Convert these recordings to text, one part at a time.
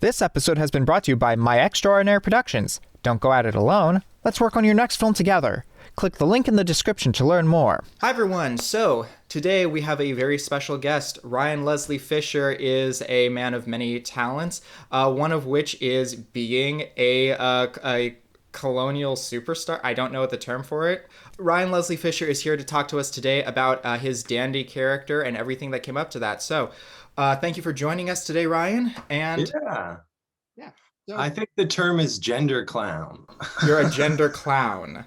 This episode has been brought to you by My Extraordinary Productions. Don't go at it alone. Let's work on your next film together. Click the link in the description to learn more. Hi everyone. So today we have a very special guest. Ryan Leslie Fisher is a man of many talents, one of which is being a colonial superstar. I don't know what the term for it. Ryan Leslie Fisher is here to talk to us today about his dandy character and everything that came up to that. So thank you for joining us today, Ryan. And Yeah. So, I think the term is gender clown. you're a gender clown.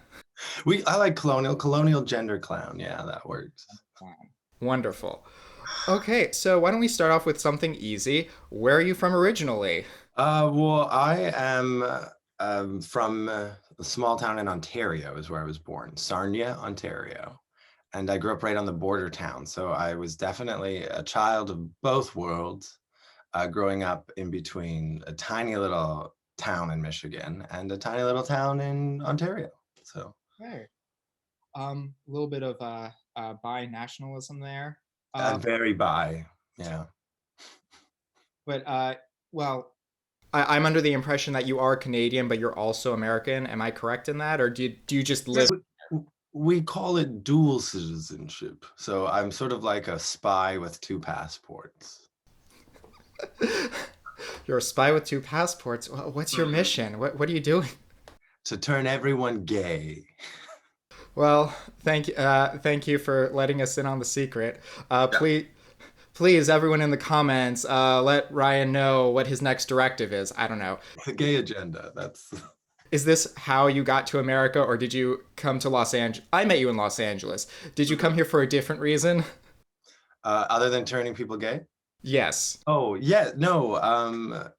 I like colonial gender clown. Yeah, that works. Wonderful. Okay, so why don't we start off with something easy? Where are you from originally? Well, I am from a small town in Ontario is where I was born, Sarnia, Ontario. And I grew up right on the border town. So I was definitely a child of both worlds, growing up in between a tiny little town in Michigan and a tiny little town in Ontario. So Hey. A little bit of bi-nationalism there. very bi, yeah. But, well, I'm under the impression that you are Canadian, but you're also American. Am I correct in that? Or do you just live... We call it dual citizenship. So I'm sort of like a spy with two passports. You're a spy with two passports. What's your mission? What are you doing? To turn everyone gay. Well, thank you for letting us in on the secret. Please, everyone in the comments, let Ryan know what his next directive is. I don't know. The gay agenda. That's... Is this how you got to America, or did you come to Los Angeles? I met you in Los Angeles. Did you come here for a different reason? Other than turning people gay? Yes. Oh, yeah, no.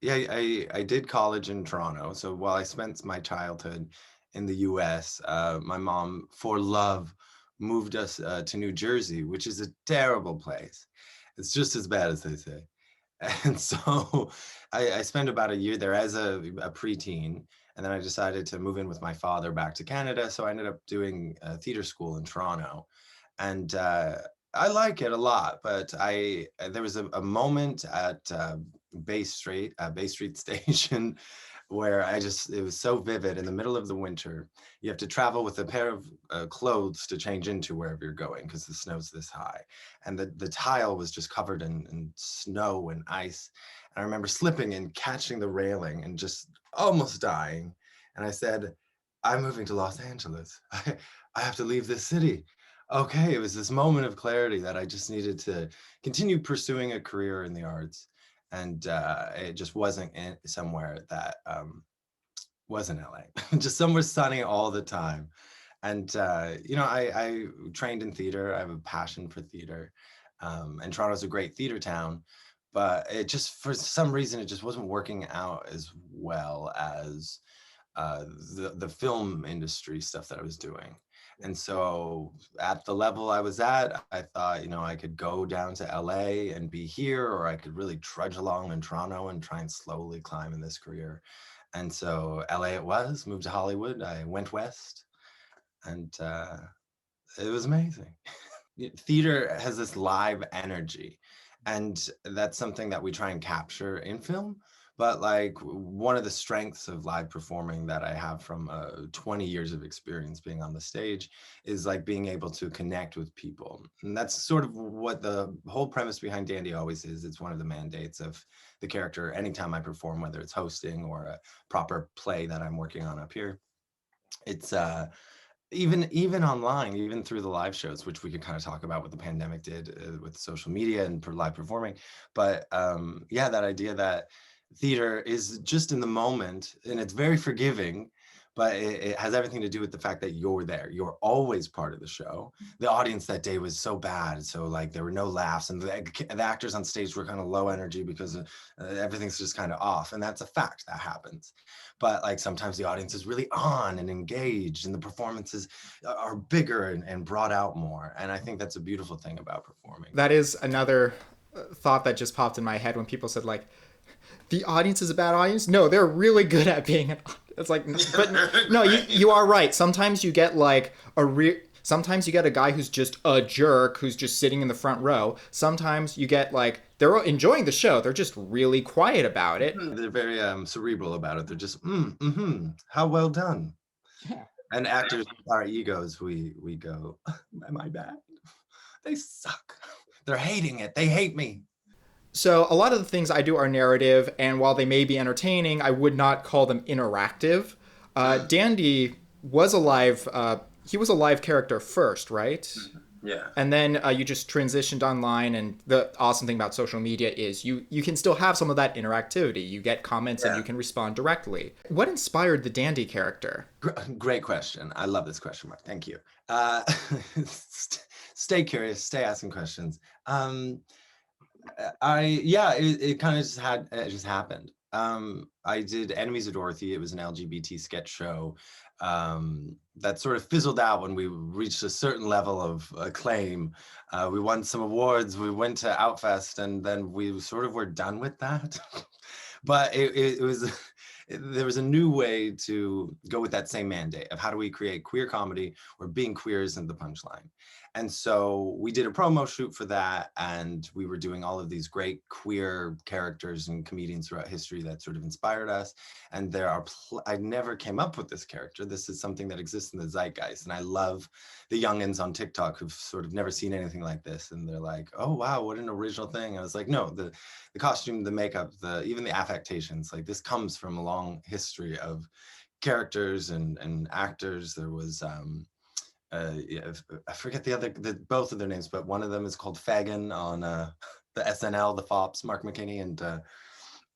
Yeah, I did college in Toronto. So while I spent my childhood in the US, my mom, for love, moved us to New Jersey, which is a terrible place. It's just as bad as they say. And so I spent about a year there as a preteen. And then I decided to move in with my father back to Canada. So I ended up doing theater school in Toronto. And I like it a lot, but there was a moment at Bay Street Station where it was so vivid. In the middle of the winter, you have to travel with a pair of clothes to change into wherever you're going because the snow's this high. And the tile was just covered in snow and ice. And I remember slipping and catching the railing and just almost dying. And I said, I'm moving to Los Angeles. I have to leave this city. Okay, it was this moment of clarity that I just needed to continue pursuing a career in the arts. And it just wasn't somewhere that wasn't LA, just somewhere sunny all the time. And, I trained in theater. I have a passion for theater. And Toronto's a great theater town. But it just, for some reason, it just wasn't working out as well as the film industry stuff that I was doing. And so at the level I was at, I thought, I could go down to LA and be here, or I could really trudge along in Toronto and try and slowly climb in this career. And so LA it was, moved to Hollywood. I went west, and it was amazing. Theater has this live energy, and that's something that we try and capture in film. But like one of the strengths of live performing that I have from 20 years of experience being on the stage is like being able to connect with people. And that's sort of what the whole premise behind Dandy always is. It's one of the mandates of the character anytime I perform, whether it's hosting or a proper play that I'm working on up here. It's even online, even through the live shows, which we could kind of talk about what the pandemic did with social media and live performing. But that idea that theater is just in the moment, and it's very forgiving, but it has everything to do with the fact that you're there. You're always part of the show. The audience that day was so bad, so like there were no laughs, and the actors on stage were kind of low energy because everything's just kind of off, and that's a fact that happens. But like sometimes the audience is really on and engaged, and the performances are bigger and brought out more. And I think that's a beautiful thing about performing. That is another thought that just popped in my head when people said like, the audience is a bad audience. No, they're really good at being an audience. It's like, but no, you are right. Sometimes you get like Sometimes you get a guy who's just a jerk, who's just sitting in the front row. Sometimes you get like they're enjoying the show, they're just really quiet about it. They're very cerebral about it. They're just, how well done. Yeah. And actors, our egos, we go, am I bad? They suck. They're hating it. They hate me. So a lot of the things I do are narrative, and while they may be entertaining, I would not call them interactive. Dandy was a live. He was a live character first, right? Yeah. And then you just transitioned online. And the awesome thing about social media is you can still have some of that interactivity. You get comments and you can respond directly. What inspired the Dandy character? Great question. I love this question, Mark. Thank you. Stay curious. Stay asking questions. It kind of just happened. I did Enemies of Dorothy. It was an LGBT sketch show that sort of fizzled out when we reached a certain level of acclaim. We won some awards. We went to Outfest, and then we sort of were done with that. But it was there was a new way to go with that same mandate of how do we create queer comedy where being queer isn't the punchline. And so we did a promo shoot for that, and we were doing all of these great queer characters and comedians throughout history that sort of inspired us. And there are, I never came up with this character. This is something that exists in the zeitgeist. And I love the youngins on TikTok who've sort of never seen anything like this. And they're like, oh, wow, what an original thing. I was like, no, the costume, the makeup, even the affectations, like this comes from a long history of characters and actors. There was, I forget both of their names, but one of them is called Fagin on the SNL, the Fops, Mark McKinney, and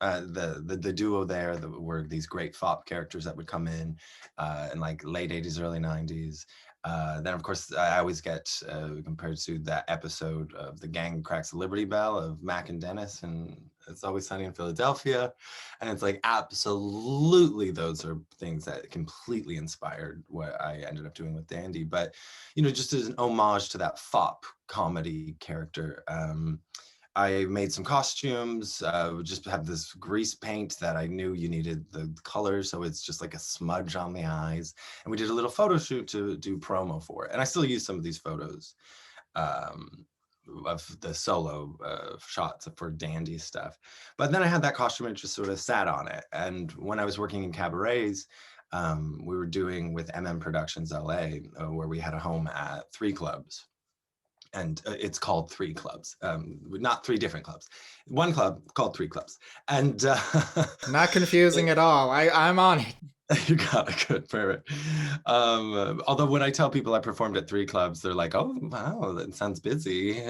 the duo there that were these great Fop characters that would come in like late 80s, early 90s. Then of course I always get compared to that episode of The Gang Cracks the Liberty Bell of Mac and Dennis, and It's Always Sunny in Philadelphia. And it's like, absolutely, those are things that completely inspired what I ended up doing with Dandy. But, just as an homage to that fop comedy character, I made some costumes, just have this grease paint that I knew you needed the color. So it's just like a smudge on the eyes. And we did a little photo shoot to do promo for it. And I still use some of these photos of the solo shots for Dandy stuff. But then I had that costume and just sort of sat on it. And when I was working in cabarets, we were doing with Productions LA, where we had a home at 3 clubs. And it's called 3 clubs, not 3 different clubs. One club called 3 clubs. And not confusing at all. I'm on it. You got it. Good. Perfect. Although when I tell people I performed at 3 clubs, they're like, oh, wow, that sounds busy.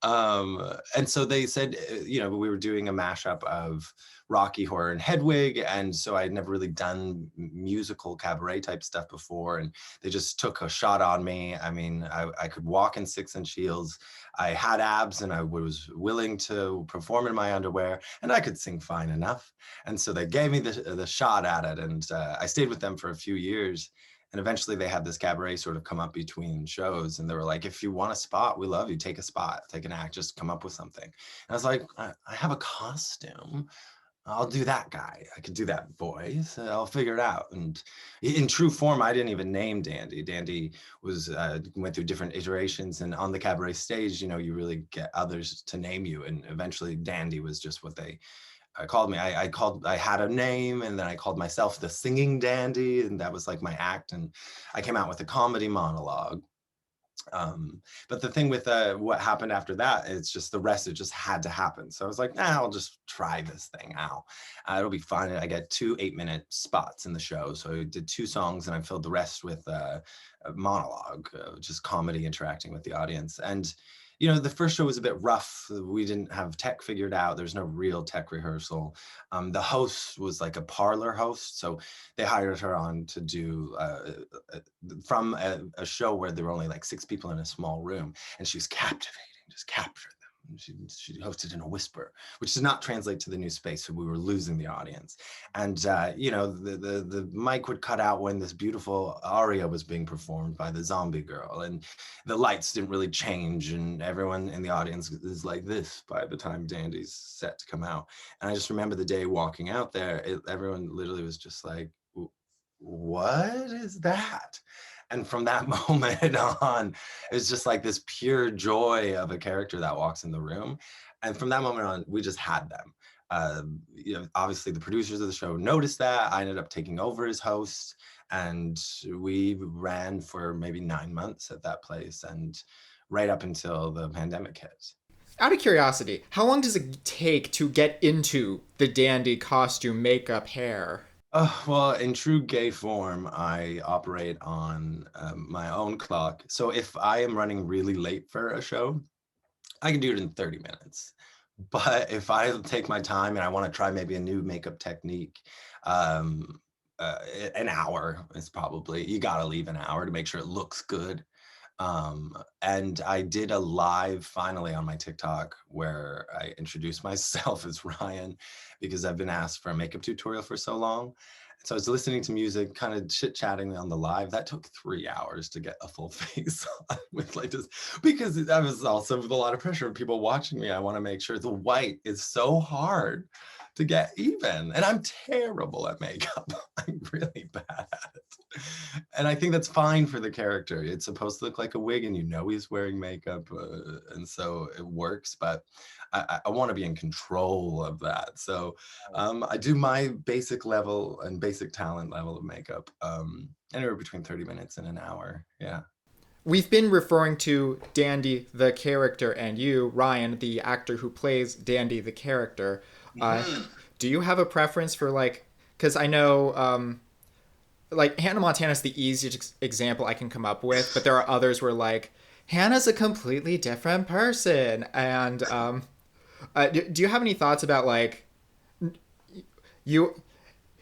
And so they said, we were doing a mashup of Rocky Horror and Hedwig. And so I had never really done musical cabaret type stuff before. And they just took a shot on me. I mean, I could walk in 6-inch heels. I had abs and I was willing to perform in my underwear, and I could sing fine enough. And so they gave me the shot at it, and I stayed with them for a few years. And eventually they had this cabaret sort of come up between shows, and they were like, if you want a spot, we love you. Take a spot, take an act, just come up with something. And I was like, I have a costume. I'll do that guy. I could do that voice. I'll figure it out. And in true form, I didn't even name Dandy. Dandy was went through different iterations, and on the cabaret stage, you really get others to name you. And eventually, Dandy was just what they called me. I had a name, and then I called myself the Singing Dandy, and that was like my act. And I came out with a comedy monologue. But the thing with what happened after that, it's just the rest, it just had to happen. So I was like, I'll just try this thing out. It'll be fun. I get 2 8-minute spots in the show. So I did 2 songs, and I filled the rest with a monologue, just comedy interacting with the audience. And the first show was a bit rough. We didn't have tech figured out. There's no real tech rehearsal. The host was like a parlor host. So they hired her on to do from a show where there were only like 6 people in a small room. And she was captivating, just captured them. She hosted in a whisper, which does not translate to the new space. So we were losing the audience. And, the mic would cut out when this beautiful aria was being performed by the zombie girl. And the lights didn't really change. And everyone in the audience is like this by the time Dandy's set to come out. And I just remember the day walking out there, everyone literally was just like, what is that? And from that moment on, it's just like this pure joy of a character that walks in the room. And from that moment on, we just had them. Obviously the producers of the show noticed that. I ended up taking over as host, and we ran for maybe 9 months at that place, and right up until the pandemic hit. Out of curiosity, how long does it take to get into the dandy costume, makeup, hair? Well, in true gay form, I operate on my own clock. So if I am running really late for a show, I can do it in 30 minutes. But if I take my time and I want to try maybe a new makeup technique, um, an hour is probably, you got to leave an hour to make sure it looks good. And I did a live finally on my TikTok where I introduced myself as Ryan because I've been asked for a makeup tutorial for so long. So I was listening to music, kind of chit chatting on the live. That took 3 hours to get a full face on with like this, because that was also with a lot of pressure of people watching me. I want to make sure the white is so hard to get even. And I'm terrible at makeup. I'm really bad at it. And I think that's fine for the character. It's supposed to look like a wig and he's wearing makeup. And so it works, but I want to be in control of that. So I do my basic level and basic talent level of makeup anywhere between 30 minutes and an hour. Yeah. We've been referring to Dandy the character and you, Ryan, the actor who plays Dandy the character. Do you have a preference for like? Because I know, like Hannah Montana is the easiest example I can come up with, but there are others where like Hannah's a completely different person. And do you have any thoughts about like you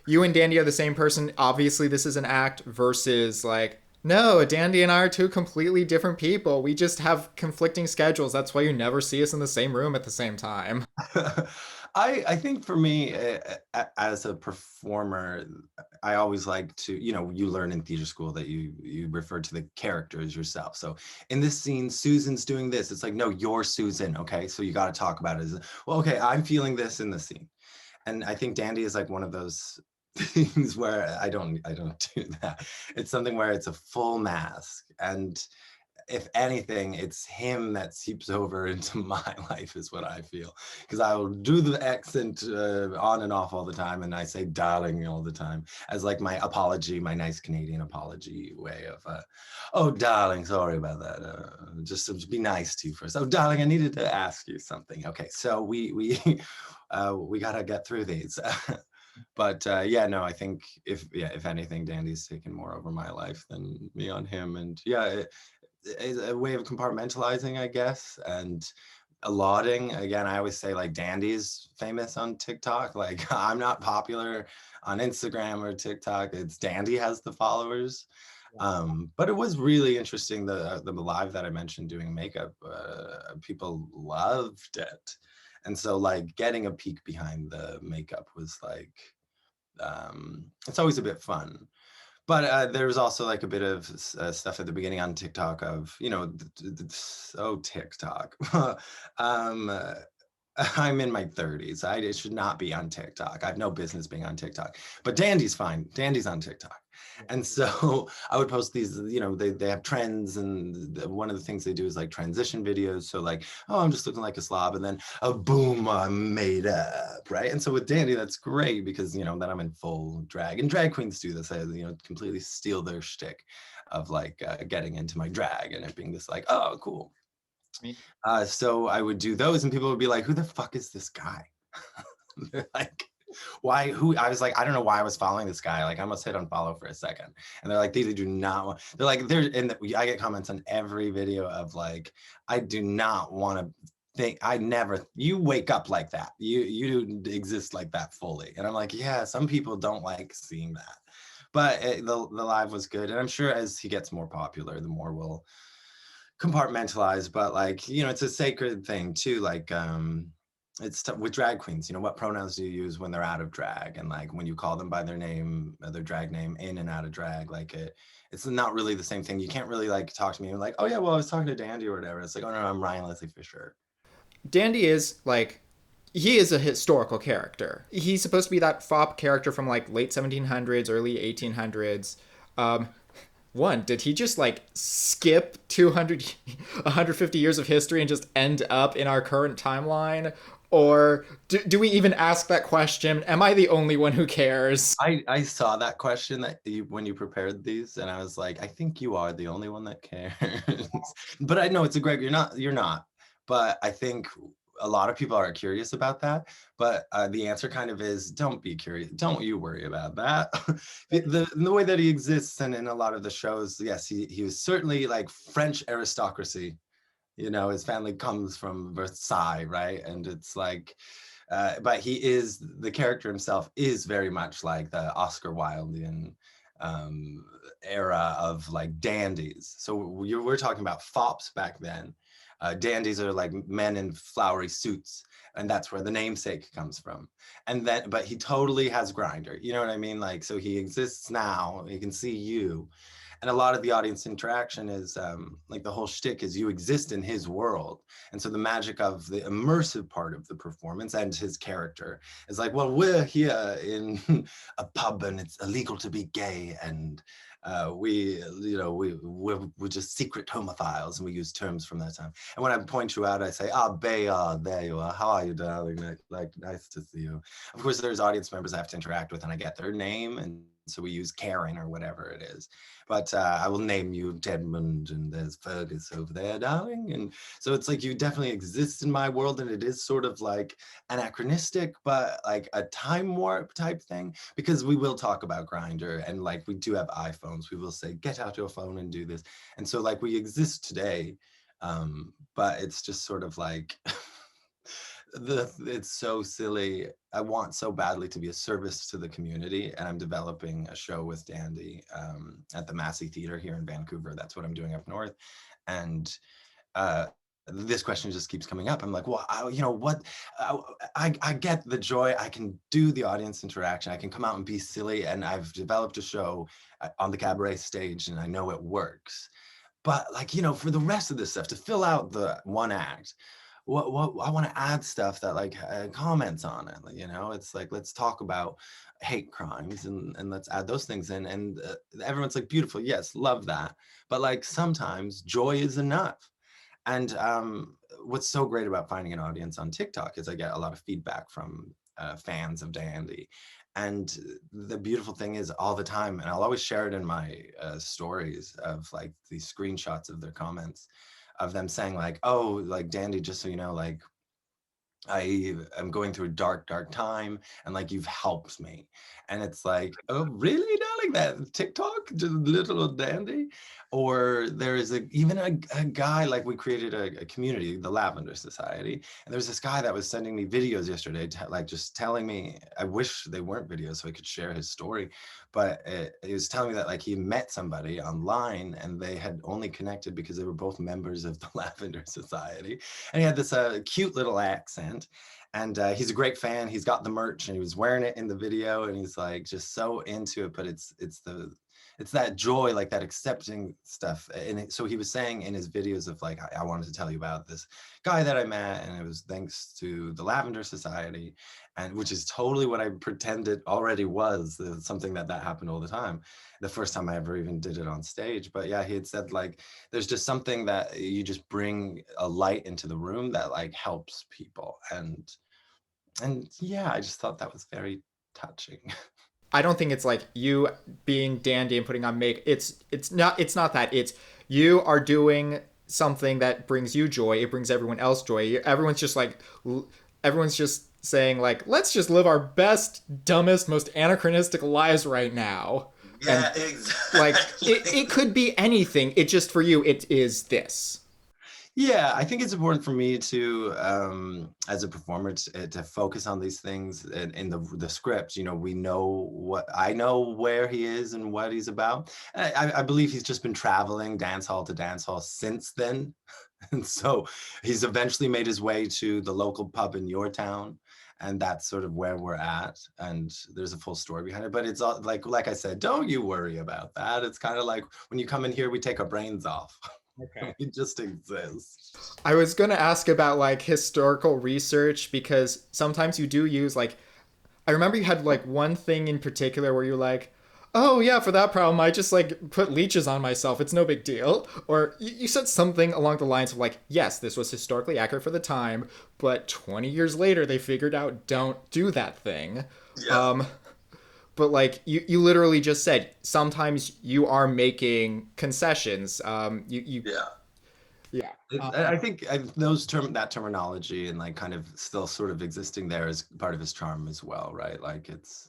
you and Dandy are the same person? Obviously, this is an act versus like no, Dandy and I are two completely different people. We just have conflicting schedules. That's why you never see us in the same room at the same time. I think for me, as a performer, I always like to, you learn in theater school that you refer to the characters yourself. So in this scene, Susan's doing this. It's like, no, you're Susan. Okay. So you got to talk about it as, well, okay, I'm feeling this in the scene. And I think Dandy is like one of those things where I don't do that. It's something where it's a full mask, and if anything, it's him that seeps over into my life is what I feel, because I will do the accent on and off all the time, and I say darling all the time as like my apology, my nice Canadian apology way of oh darling, sorry about that, just to be nice to you first. Oh darling, I needed to ask you something. Okay, so we gotta get through these. But yeah, no, I think if anything, Dandy's taken more over my life than me on him. And yeah, it's a way of compartmentalizing, I guess, and allotting. Again, I always say like Dandy's famous on TikTok. Like I'm not popular on Instagram or TikTok. It's Dandy has the followers. But it was really interesting, the live that I mentioned doing makeup. People loved it. And so like getting a peek behind the makeup was like, it's always a bit fun. But there was also like a bit of stuff at the beginning on TikTok of, TikTok. um, I'm in my 30s. I should not be on TikTok. I have no business being on TikTok. But Dandy's fine. Dandy's on TikTok. And so I would post these, they have trends, and one of the things they do is like transition videos. So like, oh, I'm just looking like a slob, and then boom, I'm made up, right? And so with Dandy, that's great because then I'm in full drag, and drag queens do this. I completely steal their shtick of like getting into my drag and it being this like, oh, cool. So I would do those, and people would be like, who the fuck is this guy? They're like, why, who? I was like, I don't know why I was following this guy. Like I almost hit unfollow for a second. And they're like, they do not want, they're like, I get comments on every video of like, I do not want to think, you wake up like that. You exist like that fully. And I'm like, yeah, some people don't like seeing that. But the live was good. And I'm sure as he gets more popular, the more we'll compartmentalize. But like, it's a sacred thing too. Like, it's with drag queens, what pronouns do you use when they're out of drag, and like when you call them by their name, their drag name, in and out of drag, like it's not really the same thing. You can't really like talk to me and like, oh yeah, well I was talking to Dandy or whatever. It's like, oh no, I'm Ryan Leslie Fisher. Dandy is like he is a historical character. He's supposed to be that fop character from like late 1700s, early 1800s. One, did he just like skip 200, 150 years of history and just end up in our current timeline? Or do we even ask that question? Am I the only one who cares? I saw that question that when you prepared these, and I was like, I think you are the only one that cares. But I know it's a great. You're not. But I think a lot of people are curious about that. But the answer kind of is, don't be curious. Don't you worry about that. The way that he exists, and in a lot of the shows, yes, he was certainly like French aristocracy. His family comes from Versailles, right? And it's like, but the character himself is very much like the Oscar Wildean era of like dandies. So we're talking about fops back then. Dandies are like men in flowery suits, and that's where the namesake comes from. But he totally has Grindr. You know what I mean? Like, so he exists now. He can see you, and a lot of the audience interaction is like the whole shtick is you exist in his world. And so the magic of the immersive part of the performance and his character is like, well, we're here in a pub and it's illegal to be gay, and we're just secret homophiles, and we use terms from that time. And when I point you out, I say, Bayard, there you are. How are you, darling? Like, nice to see you. Of course, there's audience members I have to interact with, and I get their name, and so we use Karen or whatever it is. But I will name you Tedmund, and there's Fergus over there, darling. And so it's like you definitely exist in my world, and it is sort of like anachronistic, but like a time warp type thing, because we will talk about Grindr, and like we do have iPhones. We will say, get out your phone and do this. And so like we exist today, but it's just sort of like it's so silly. I want so badly to be a service to the community, and I'm developing a show with Dandy at the Massey Theater here in Vancouver. That's what I'm doing up north. And this question just keeps coming up. I'm like, well, I get the joy. I can do the audience interaction. I can come out and be silly, and I've developed a show on the cabaret stage, and I know it works. But like, for the rest of this stuff, to fill out the one act, what I want to add stuff that like comments on it. It's like, let's talk about hate crimes, and let's add those things in. And everyone's like, beautiful, yes, love that. But like sometimes joy is enough. And what's so great about finding an audience on TikTok is I get a lot of feedback from fans of Dandy. And the beautiful thing is all the time, and I'll always share it in my stories of like these screenshots of their comments of them saying like, oh, like Dandy, just so you know, like I am going through a dark, dark time, and like you've helped me. And it's like, oh, really, darling? That TikTok, just little old Dandy? Or there is even a guy, like we created a community, the Lavender Society, and there's this guy that was sending me videos yesterday, like just telling me, I wish they weren't videos so I could share his story, but he was telling me that like he met somebody online, and they had only connected because they were both members of the Lavender Society, and he had this cute little accent, and he's a great fan. He's got the merch, and he was wearing it in the video, and he's like just so into it. But it's that joy, like that accepting stuff. And so he was saying in his videos of like, I wanted to tell you about this guy that I met, and it was thanks to the Lavender Society, and which is totally what I pretended already was something that happened all the time. The first time I ever even did it on stage. But yeah, he had said like, there's just something that you just bring a light into the room that like helps people. And yeah, I just thought that was very touching. I don't think it's like you being dandy and putting on make. It's not that. It's you are doing something that brings you joy. It brings everyone else joy. Everyone's just saying like, let's just live our best, dumbest, most anachronistic lives right now. And Yeah, like exactly. it could be anything. It just for you it is this. Yeah, I think it's important for me to, as a performer, to focus on these things in the script. We know what I know where he is and what he's about. I believe he's just been traveling dance hall to dance hall since then, and so he's eventually made his way to the local pub in your town, and that's sort of where we're at. And there's a full story behind it, but it's all like I said, don't you worry about that. It's kind of like when you come in here, we take our brains off. Okay. We just exist. I was gonna ask about like historical research because sometimes you do use like I remember you had like one thing in particular where you're like, Oh yeah, for that problem, I just like put leeches on myself. It's no big deal. Or you said something along the lines of like, yes, this was historically accurate for the time, but 20 years later they figured out don't do that thing. Yeah. Um, but like you literally just said, sometimes you are making concessions. Yeah. Yeah. I think those that terminology and like kind of still sort of existing there is part of his charm as well, right? Like it's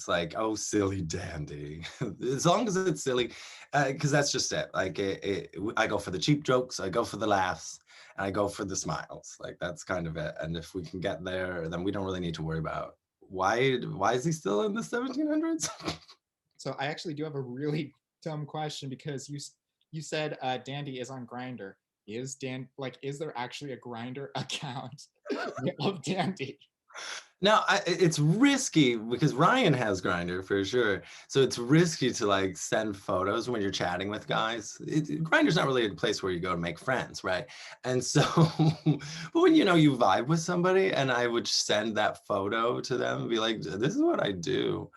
like, oh, silly dandy. As long as it's silly, because that's just it. Like I go for the cheap jokes, I go for the laughs, and I go for the smiles. Like that's kind of it. And if we can get there, then we don't really need to worry about why is he still in the 1700s? So I actually do have a really dumb question because you said Dandy is on Grindr. Is there actually a Grindr account of Dandy? Now, it's risky because Ryan has Grindr for sure. So it's risky to like send photos when you're chatting with guys. Grindr's not really a place where you go to make friends, right? And so, but when you know you vibe with somebody, and I would send that photo to them and be like, "This is what I do."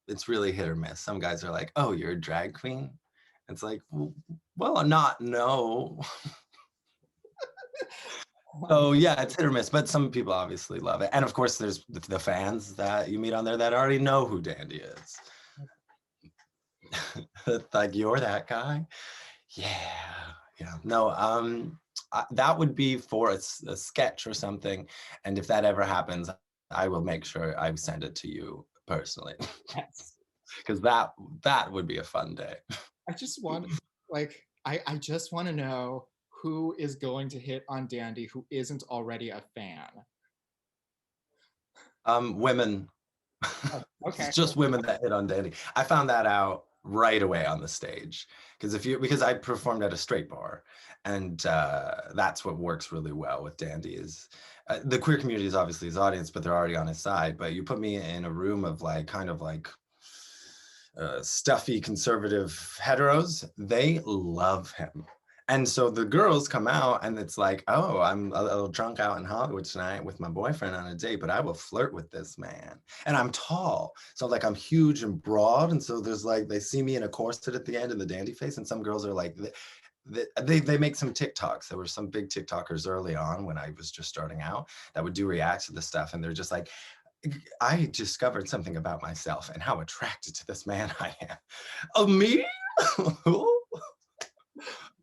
It's really hit or miss. Some guys are like, "Oh, you're a drag queen." It's like, well, I'm not. No. So yeah, it's hit or miss, but some people obviously love it. And of course, there's the fans that you meet on there that already know who Dandy is. Like, you're that guy? Yeah, yeah. No, that would be for a sketch or something. And if that ever happens, I will make sure I send it to you personally, Yes. because that would be a fun day. I just want I just want to know who is going to hit on Dandy who isn't already a fan. Women. Oh, It's okay. just women that hit on Dandy. I found that out right away on the stage because I performed at a straight bar, and that's what works really well with Dandy is the queer community is obviously his audience, but they're already on his side. But you put me in a room of like kind of like stuffy conservative heteros, they love him. And so the girls come out and it's like, oh, I'm a little drunk out in Hollywood tonight with my boyfriend on a date, but I will flirt with this man. And I'm tall. So like I'm huge and broad. And so there's like, they see me in a corset at the end and the dandy face. And some girls are like, they make some TikToks. There were some big TikTokers early on when I was just starting out that would do reacts to this stuff. And they're just like, I discovered something about myself and how attracted to this man I am. Oh, me? I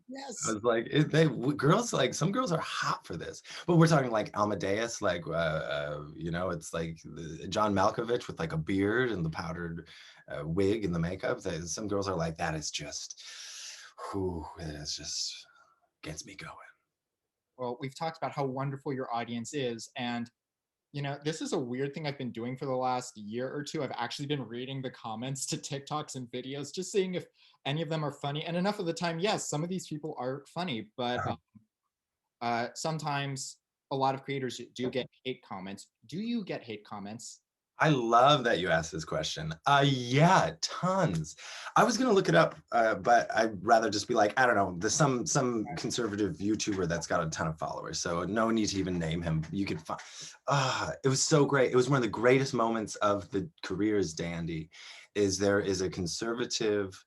Yes. was like, girls like some girls are hot for this, but we're talking like Amadeus, like it's like John Malkovich with like a beard and the powdered wig and the makeup. Some girls are like, that is just, whew, it is just gets me going. Well, we've talked about how wonderful your audience is, and this is a weird thing I've been doing for the last year or two. I've actually been reading the comments to TikToks and videos, just seeing if any of them are funny. And enough of the time, yes, some of these people are funny, but sometimes a lot of creators do get hate comments. Do you get hate comments? I love that you asked this question. Yeah, tons. I was gonna look it up, but I'd rather just be like, I don't know, there's some conservative YouTuber that's got a ton of followers, so no need to even name him. You could find. It was so great. It was one of the greatest moments of the career as Dandy. There is a conservative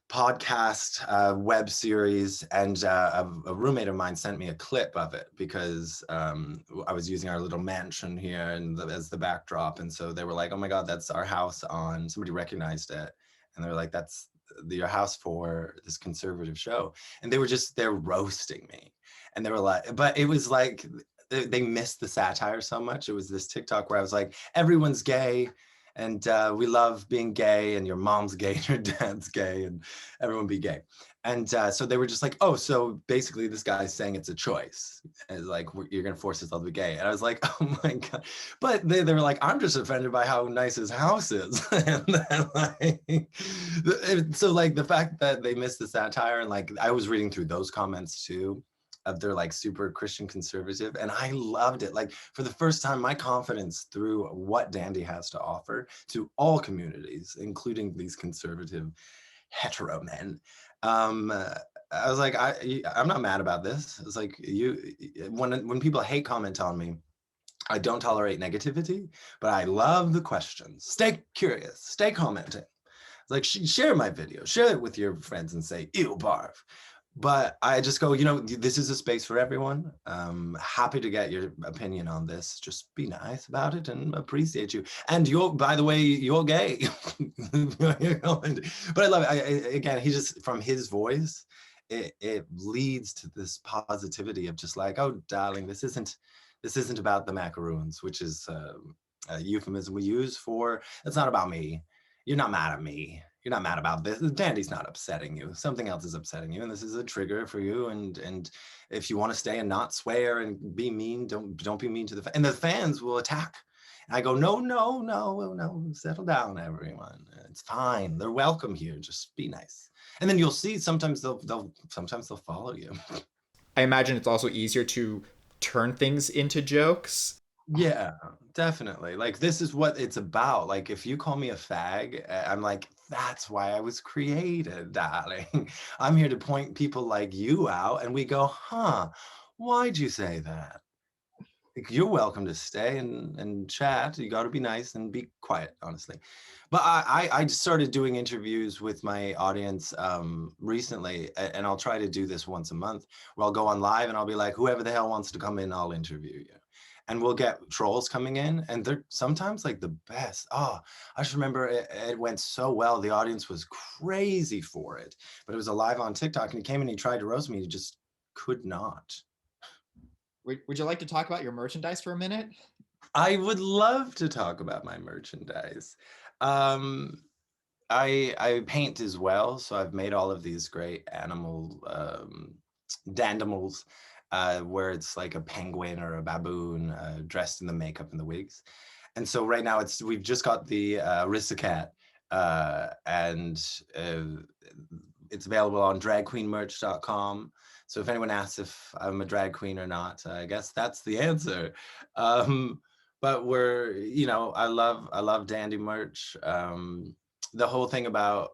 podcast web series, and a roommate of mine sent me a clip of it because I was using our little mansion here and as the backdrop, and so they were like, oh my god, that's our house on, somebody recognized it, and they were like, that's your house for this conservative show, and they're roasting me, and they were like, but it was like they missed the satire so much. It was this TikTok where I was like, everyone's gay, and we love being gay, and your mom's gay and your dad's gay, and everyone be gay. And so they were just like, oh, so basically this guy's saying it's a choice, and like you're gonna force yourself to be gay. And I was like, oh my god. But they were like, I'm just offended by how nice his house is. And then, like, so like the fact that they missed the satire, and like I was reading through those comments too, of their like super Christian conservative, and I loved it. Like for the first time, my confidence through what Dandy has to offer to all communities, including these conservative hetero men. I was like, I'm not mad about this. It's like when people hate comment on me, I don't tolerate negativity, but I love the questions. Stay curious, stay commenting. Like, share my video, share it with your friends and say, ew, barf. But I just go, this is a space for everyone. Happy to get your opinion on this. Just be nice about it and appreciate you. And by the way, you're gay. But I love it. Again, he just, from his voice, it leads to this positivity of just like, oh, darling, this isn't about the macaroons, which is a euphemism we use for, it's not about me. You're not mad at me. You're not mad about this. Dandy's not upsetting you. Something else is upsetting you, and this is a trigger for you. And if you want to stay and not swear and be mean, don't be mean to the and the fans will attack. And I go, no, settle down, everyone. It's fine. They're welcome here. Just be nice. And then you'll see sometimes they'll follow you. I imagine it's also easier to turn things into jokes. Yeah, definitely. Like, this is what it's about. Like, if you call me a fag, I'm like, that's why I was created, darling. I'm here to point people like you out. And we go, huh, why'd you say that? Like, you're welcome to stay and chat. You got to be nice and be quiet, honestly. But I started doing interviews with my audience recently, and I'll try to do this once a month, where I'll go on live and I'll be like, whoever the hell wants to come in, I'll interview you. And we'll get trolls coming in, and they're sometimes like the best. Oh, I just remember it went so well. The audience was crazy for it, but it was a live on TikTok, and he came and he tried to roast me. He just could not. Would you like to talk about your merchandise for a minute? I would love to talk about my merchandise. I paint as well, so I've made all of these great animal dandimals, where it's like a penguin or a baboon dressed in the makeup and the wigs. And so right now we've just got the Aristocat, and it's available on dragqueenmerch.com. So if anyone asks if I'm a drag queen or not, I guess that's the answer. But I love dandy merch. The whole thing about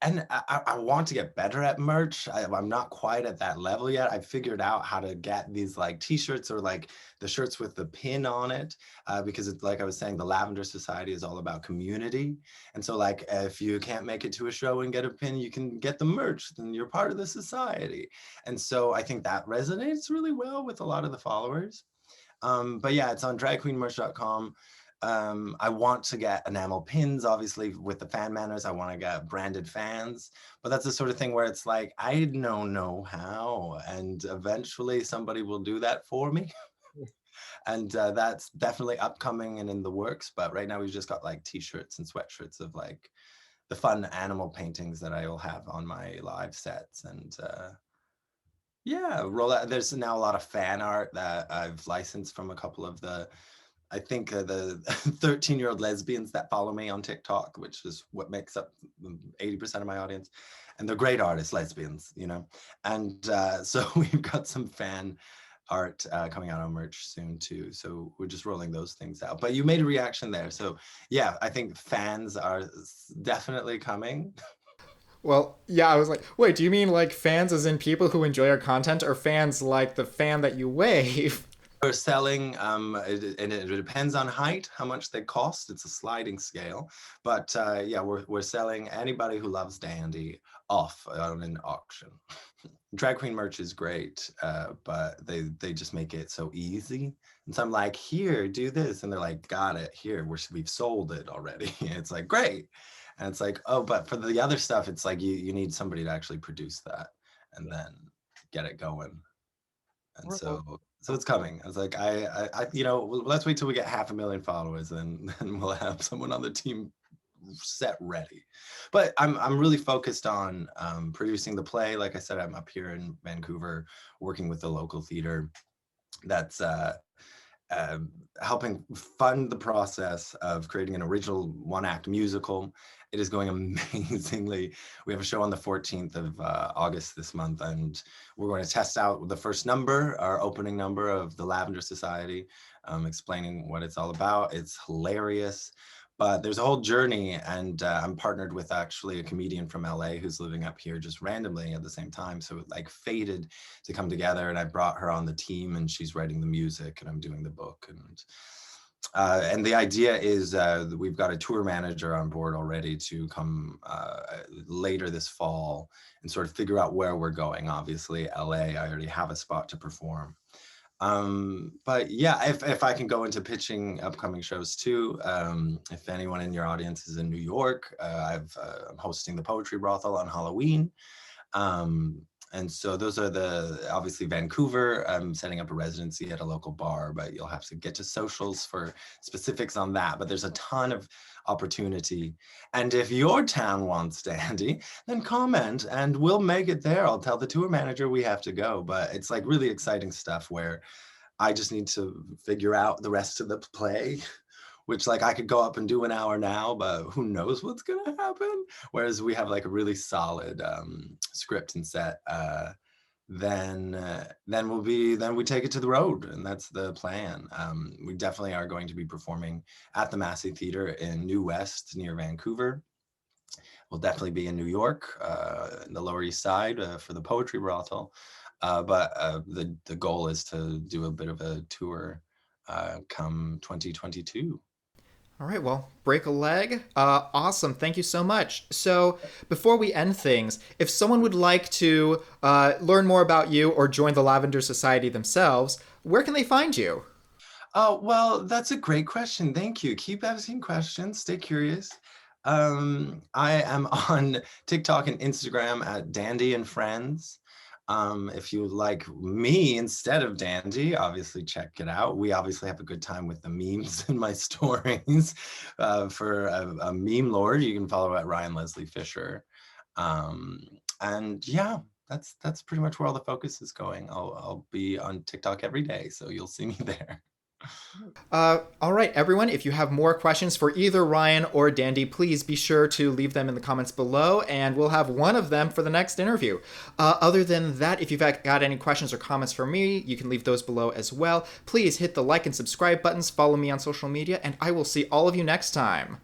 and I want to get better at merch. I'm not quite at that level yet. I figured out how to get these like t-shirts, or like the shirts with the pin on it, because it's like I was saying, the Lavender Society is all about community. And so like, if you can't make it to a show and get a pin, you can get the merch, then you're part of the society. And so I think that resonates really well with a lot of the followers. But yeah, it's on dragqueenmerch.com. I want to get enamel pins, obviously, with the fan manners. I want to get branded fans, but that's the sort of thing where it's like, I don't know how, and eventually somebody will do that for me. And that's definitely upcoming and in the works. But right now we've just got like t-shirts and sweatshirts of like the fun animal paintings that I will have on my live sets. And yeah, roll out. There's now a lot of fan art that I've licensed from a couple of I think the 13-year-old lesbians that follow me on TikTok, which is what makes up 80% of my audience. And they're great artists, lesbians, And so we've got some fan art coming out on merch soon too. So we're just rolling those things out. But you made a reaction there. So yeah, I think fans are definitely coming. Well, yeah, I was like, wait, do you mean like fans as in people who enjoy our content, or fans like the fan that you wave? We're selling, and it depends on height, how much they cost. It's a sliding scale. But yeah, we're selling anybody who loves dandy off on an auction. Drag queen merch is great, but they just make it so easy. And so I'm like, here, do this. And they're like, got it, here, we've sold it already. It's like, great. And it's like, oh, but for the other stuff, it's like you need somebody to actually produce that and then get it going. And so it's coming. I was like, let's wait till we get 500,000 followers, and then we'll have someone on the team set ready. But I'm really focused on producing the play. Like I said, I'm up here in Vancouver working with the local theater that's helping fund the process of creating an original one-act musical. It is going amazingly. We have a show on the 14th of August this month, and we're going to test out the first number, our opening number of the Lavender Society, explaining what it's all about. It's hilarious, But there's a whole journey, and I'm partnered with actually a comedian from LA who's living up here just randomly at the same time. So it like fated to come together, and I brought her on the team, and she's writing the music, and I'm doing the book. And the idea is that we've got a tour manager on board already to come later this fall and sort of figure out where we're going. Obviously, LA, I already have a spot to perform. But yeah, if I can go into pitching upcoming shows too, if anyone in your audience is in New York, I'm hosting the Poetry Brothel on Halloween. And so those are obviously Vancouver. I'm setting up a residency at a local bar, but you'll have to get to socials for specifics on that. But there's a ton of opportunity. And if your town wants Dandy, then comment and we'll make it there. I'll tell the tour manager we have to go. But it's like really exciting stuff where I just need to figure out the rest of the play, which like I could go up and do an hour now, but who knows what's gonna happen. Whereas we have like a really solid script and set, then we take it to the road, and that's the plan. We definitely are going to be performing at the Massey Theatre in New West near Vancouver. We'll definitely be in New York, in the Lower East Side for the Poetry Brothel. But the goal is to do a bit of a tour come 2022. All right, well, break a leg. Awesome. Thank you so much. So, before we end things, if someone would like to learn more about you or join the Lavender Society themselves, where can they find you? Oh, well, that's a great question. Thank you. Keep asking questions. Stay curious. I am on TikTok and Instagram at Dandy and Friends. If you like me instead of Dandy, obviously check it out. We obviously have a good time with the memes in my stories. For a meme lord, you can follow at Ryan Leslie Fisher. And yeah, that's pretty much where all the focus is going. I'll be on TikTok every day, so you'll see me there. All right, everyone, if you have more questions for either Ryan or Dandy, please be sure to leave them in the comments below, and we'll have one of them for the next interview. Other than that, if you've got any questions or comments for me, you can leave those below as well. Please hit the like and subscribe buttons, follow me on social media, and I will see all of you next time.